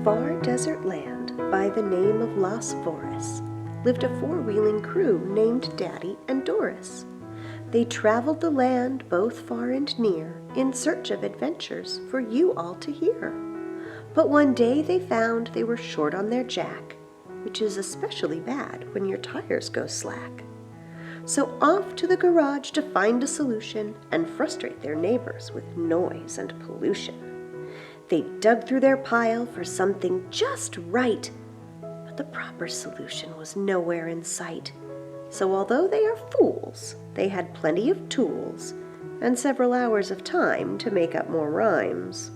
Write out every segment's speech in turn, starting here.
far desert land by the name of Las Flores lived a four-wheeling crew named Daddy and Doris. They traveled the land both far and near in search of adventures for you all to hear. But one day they found they were short on their jack, which is especially bad when your tires go slack. So off to the garage to find a solution and frustrate their neighbors with noise and pollution. They dug through their pile for something just right, but the proper solution was nowhere in sight. So although they are fools, they had plenty of tools and several hours of time to make up more rhymes.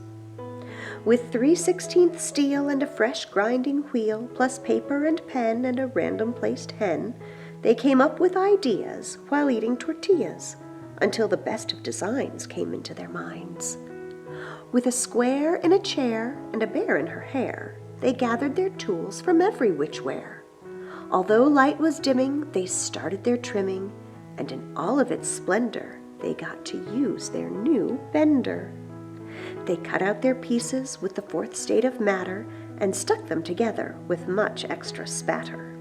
With 3/16 steel and a fresh grinding wheel, plus paper and pen and a random placed hen, they came up with ideas while eating tortillas, until the best of designs came into their minds. With a square in a chair and a bear in her hair, they gathered their tools from every which where. Although light was dimming, they started their trimming, and in all of its splendor, they got to use their new bender. They cut out their pieces with the fourth state of matter and stuck them together with much extra spatter.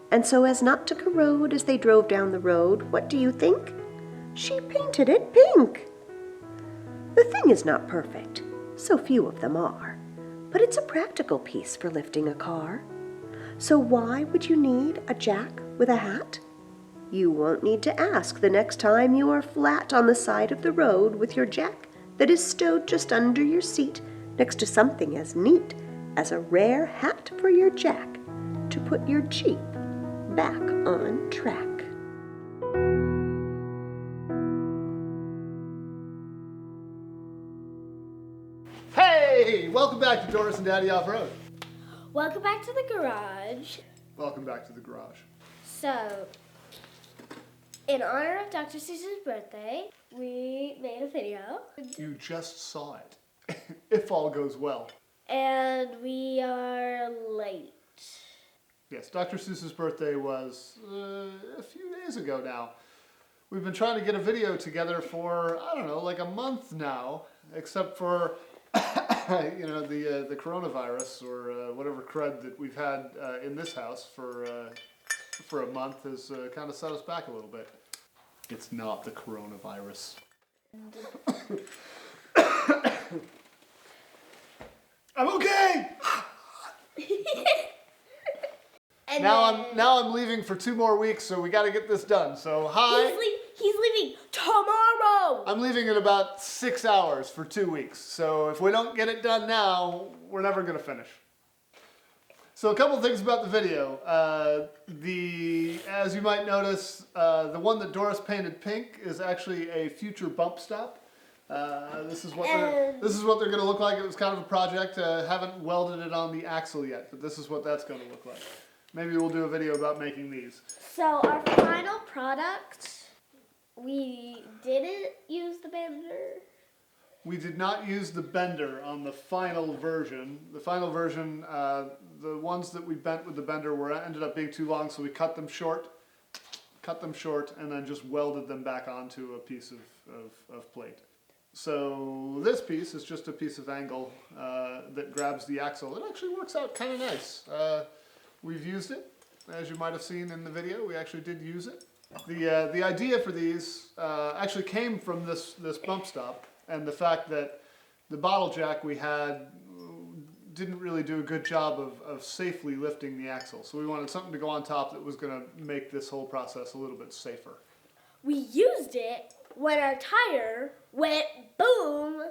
And so as not to corrode as they drove down the road, what do you think? She painted it pink! The thing is not perfect, so few of them are, but it's a practical piece for lifting a car. So why would you need a jack with a hat? You won't need to ask the next time you are flat on the side of the road with your jack that is stowed just under your seat next to something as neat as a rare hat for your jack to put your Jeep back on track. Hey! Welcome back to Doris and Daddy Off-Road. Welcome back to the garage. Welcome back to the garage. So, in honor of Dr. Seuss's birthday, we made a video. You just saw it. If all goes well. And we are late. Yes, Dr. Seuss's birthday was a few days ago now. We've been trying to get a video together for, I don't know, like a month now, except for the coronavirus or whatever crud that we've had in this house for a month has kind of set us back a little bit. It's not the coronavirus. I'm okay. Now I'm leaving for 2 more weeks, so we got to get this done. So hi. He's leaving tomorrow. I'm leaving in about 6 hours for 2 weeks. So if we don't get it done now, we're never going to finish. So a couple things about the video. As you might notice, the one that Doris painted pink is actually a future bump stop. This is what they're going to look like. It was kind of a project. Haven't welded it on the axle yet, but this is what that's going to look like. Maybe we'll do a video about making these. So our final product, we didn't use the bender. We did not use the bender on the final version. The final version, the ones that we bent with the bender ended up being too long, so we cut them short, and then just welded them back onto a piece of plate. So this piece is just a piece of angle that grabs the axle. It actually works out kind of nice. We've used it, as you might have seen in the video. We actually did use it. The idea for these actually came from this bump stop, and the fact that the bottle jack we had didn't really do a good job of safely lifting the axle. So we wanted something to go on top that was going to make this whole process a little bit safer. We used it when our tire went boom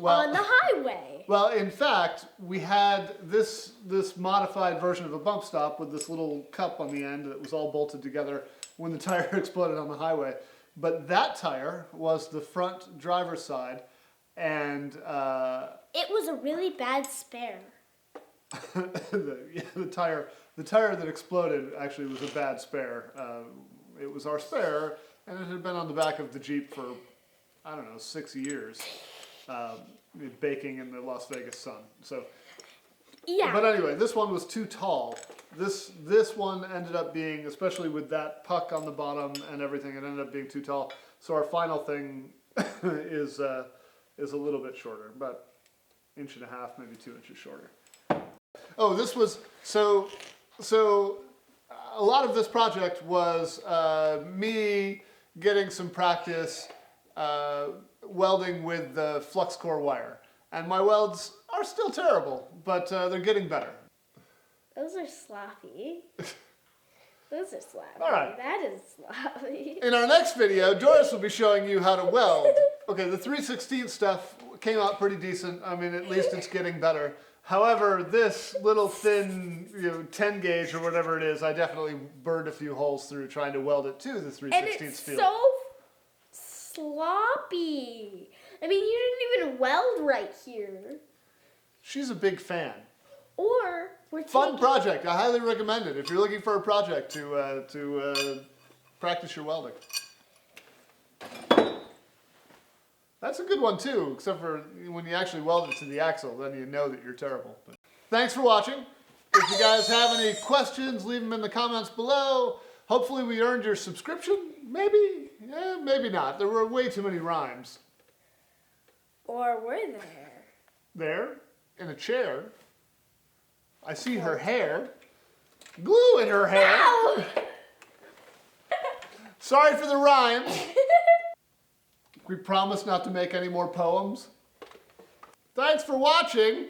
on the highway. Well, in fact, we had this modified version of a bump stop with this little cup on the end that was all bolted together when the tire exploded on the highway. But that tire was the front driver's side, and it was a really bad spare. the tire that exploded actually was a bad spare. It was our spare, and it had been on the back of the Jeep for, I don't know, 6 years, baking in the Las Vegas sun. So, yeah. But anyway, this one was too tall. This one ended up being, especially with that puck on the bottom and everything, it ended up being too tall. So our final thing is a little bit shorter, about 1.5 inches, maybe 2 inches shorter. Oh, this was, so a lot of this project was me getting some practice welding with the flux core wire. And my welds are still terrible, but they're getting better. Those are sloppy. Those are sloppy. All right. That is sloppy. In our next video, Doris will be showing you how to weld. Okay, the 3/16 stuff came out pretty decent. I mean, at least it's getting better. However, this little thin, 10 gauge or whatever it is, I definitely burned a few holes through trying to weld it to the 3/16 And it's steel. so sloppy. I mean, you didn't even weld right here. She's a big fan. Or we're Fun project. I highly recommend it if you're looking for a project to practice your welding. That's a good one too, except for when you actually weld it to the axle, then you know that you're terrible. But thanks for watching. If you guys have any questions, leave them in the comments below. Hopefully we earned your subscription. Maybe, maybe not. There were way too many rhymes. Or we're there. There, in a chair. I see her hair. Glue in her hair. Ow! Sorry for the rhymes. We promise not to make any more poems. Thanks for watching.